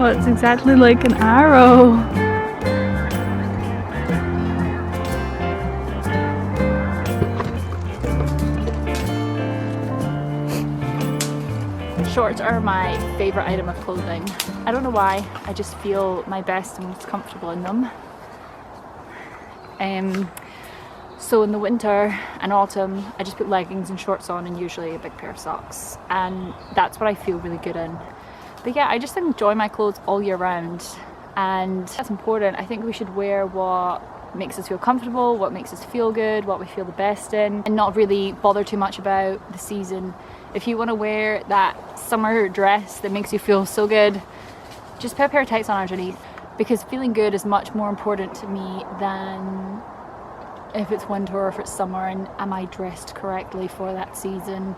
Oh, it's exactly like an arrow. Shorts are my favourite item of clothing. I don't know why, I just feel my best and most comfortable in them. So in the winter and autumn, I just put leggings and shorts on and usually a big pair of socks. And that's what I feel really good in. But yeah, I just enjoy my clothes all year round. And that's important. I think we should wear what makes us feel comfortable, what makes us feel good, what we feel the best in, and not really bother too much about the season. If you want to wear that summer dress that makes you feel so good, just put a pair of tights on underneath, because feeling good is much more important to me than if it's winter or if it's summer and am I dressed correctly for that season.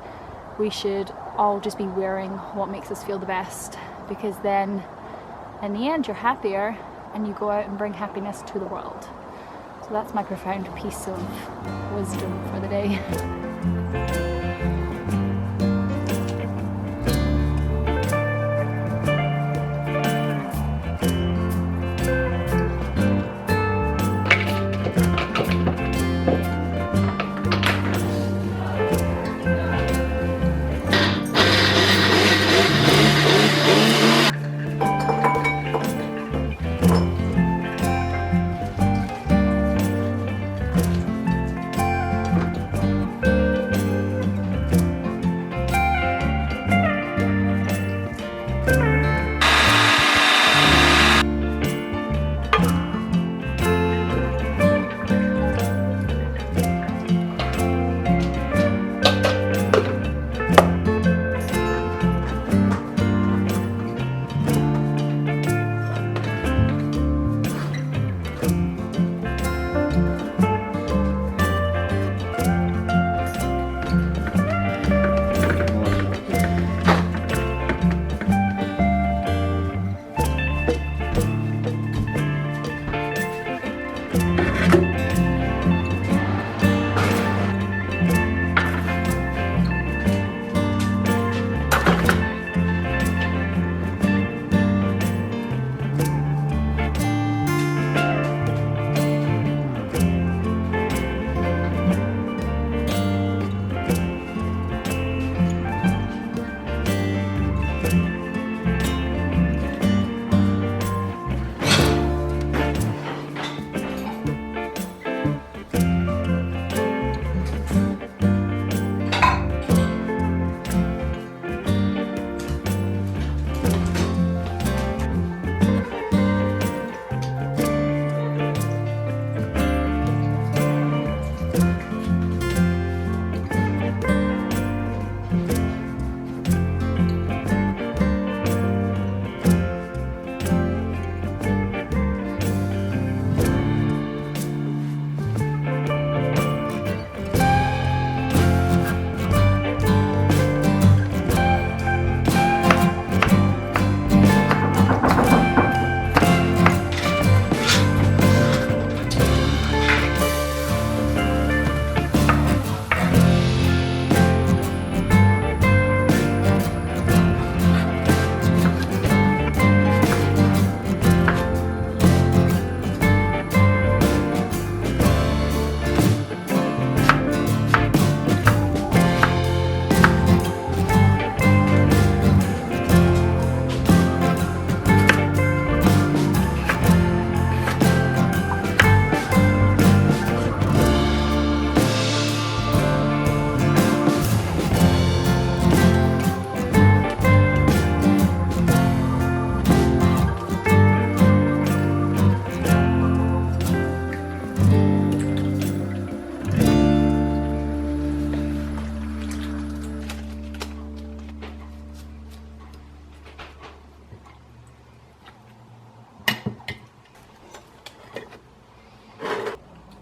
We should all just be wearing what makes us feel the best, because then in the end you're happier and you go out and bring happiness to the world. So that's my profound piece of wisdom for the day.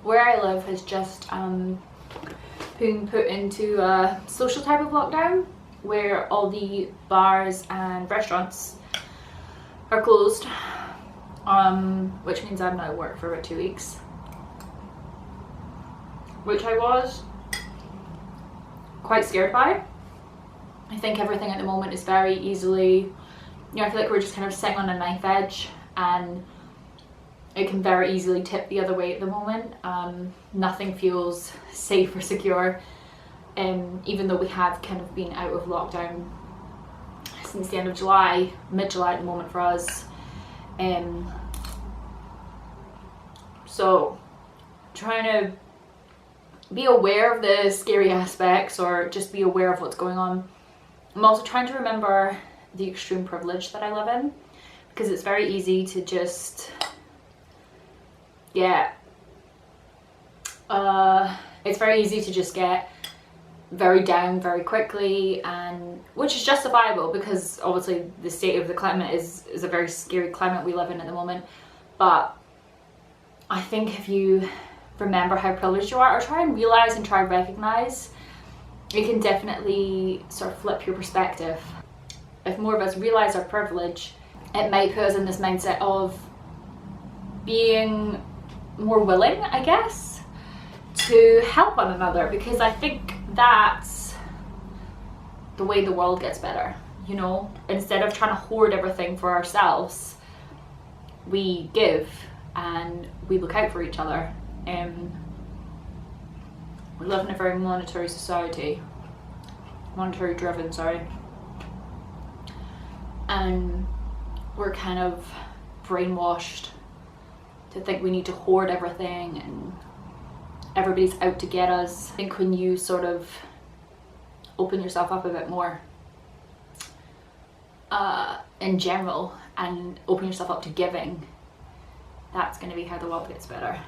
Where I live has just been put into a social type of lockdown where all the bars and restaurants are closed, which means I'm not at work for about 2 weeks, which I was quite scared by. I think everything at the moment is very easily you know, I feel like we're just kind of sitting on a knife edge, and it can very easily tip the other way at the moment. Nothing feels safe or secure, even though we have kind of been out of lockdown since the end of July, mid-July at the moment for us. So trying to be aware of the scary aspects, or just be aware of what's going on. I'm also trying to remember the extreme privilege that I live in, because it's very easy to just it's very easy to just get very down very quickly, and which is justifiable because obviously the state of the climate is a very scary climate we live in at the moment. But I think if you remember how privileged you are, or try and realize and try and recognize, it can definitely sort of flip your perspective. If more of us realize our privilege, it might put us in this mindset of being more willing, I guess, to help one another, because I think that's the way the world gets better, you know? Instead of trying to hoard everything for ourselves, we give and we look out for each other. We live in a very monetary society, monetary driven, sorry, and we're kind of brainwashed to think we need to hoard everything and everybody's out to get us. I think when you sort of open yourself up a bit more in general, and open yourself up to giving, that's going to be how the world gets better.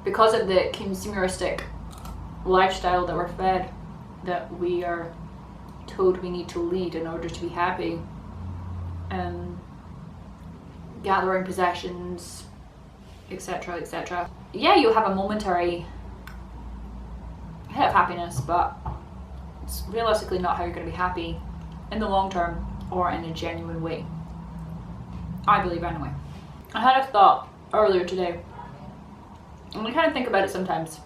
Because of the consumeristic lifestyle that we're fed, that we are told we need to lead in order to be happy, gathering possessions, etc, etc. Yeah, you'll have a momentary hit of happiness, but it's realistically not how you're going to be happy in the long term or in a genuine way, I believe anyway. I had a thought earlier today, and I kind of think about it sometimes,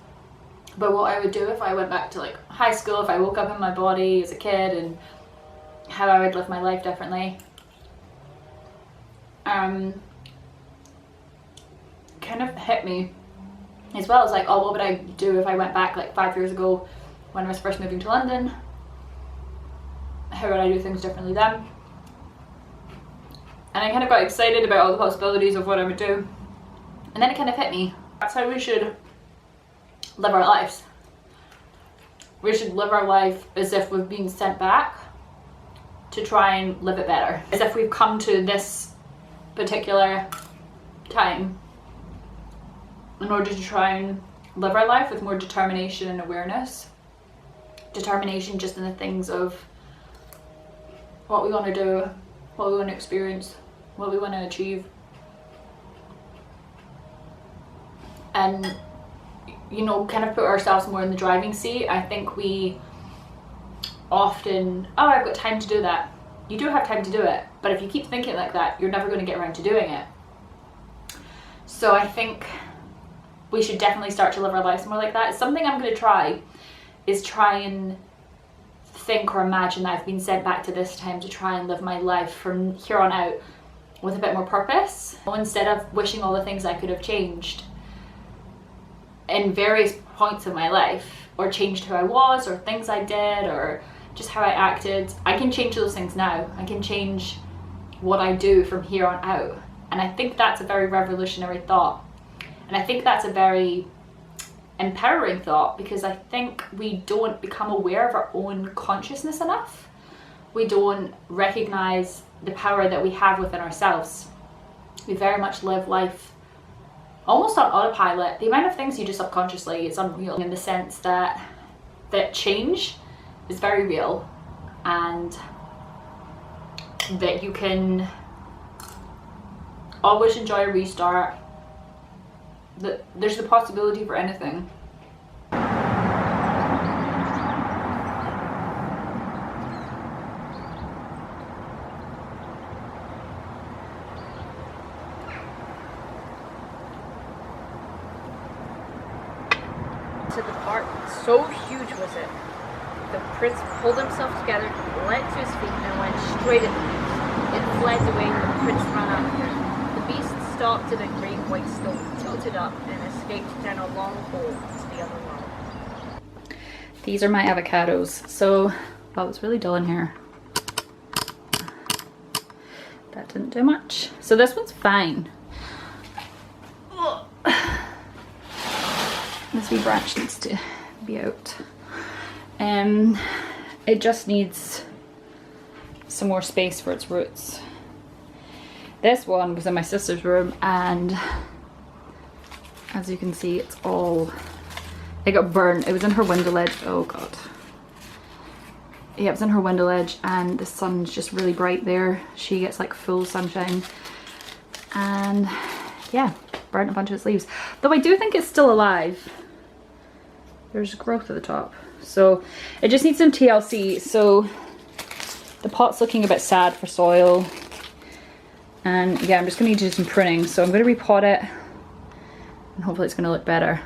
about what I would do if I went back to like high school, if I woke up in my body as a kid, and how I would live my life differently. Kind of hit me as well as like, oh, what would I do if I went back like 5 years ago when I was first moving to London? How would I do things differently then? And I kind of got excited about all the possibilities of what I would do, and then it kind of hit me. That's how we should live our lives. We should live our life as if we've been sent back to try and live it better, as if we've come to this particular time in order to try and live our life with more determination and awareness. Determination just in the things of what we want to do, what we want to experience, what we want to achieve. And, you know, kind of put ourselves more in the driving seat. I think we often, oh, I've got time to do that. You do have time to do it, but if you keep thinking like that, you're never going to get around to doing it. So I think we should definitely start to live our lives more like that. It's something I'm going to try, is try and think or imagine that I've been sent back to this time to try and live my life from here on out with a bit more purpose, instead of wishing all the things I could have changed in various points of my life, or changed who I was, or things I did, or just how I acted. I can change those things now. I can change what I do from here on out. And I think that's a very revolutionary thought. And I think that's a very empowering thought, because I think we don't become aware of our own consciousness enough. We don't recognize the power that we have within ourselves. We very much live life almost on autopilot. The amount of things you do subconsciously is unreal, in the sense that change is very real, and that you can always enjoy a restart, that there's the possibility for anything. To the park. So huge was it. The prince pulled himself together, leant to his feet, and went straight at the beast. it fled away and the prince ran after. The beast stopped at a great white stone, tilted up, and escaped down a long hole to the other world. These are my avocados. So, wow, it's really dull in here. That didn't do much. So this one's fine. This wee branch needs to be out. It just needs some more space for its roots. This one was in my sister's room, and as you can see, it's all, it got burned. It was in her window ledge. Oh god. Yeah, it was in her window ledge, and the sun's just really bright there. She gets like full sunshine, and yeah, burnt a bunch of its leaves. Though I do think it's still alive. There's growth at the top, so it just needs some TLC. So the pot's looking a bit sad for soil, and yeah, I'm just gonna need to do some pruning. So I'm gonna repot it, and hopefully it's gonna look better.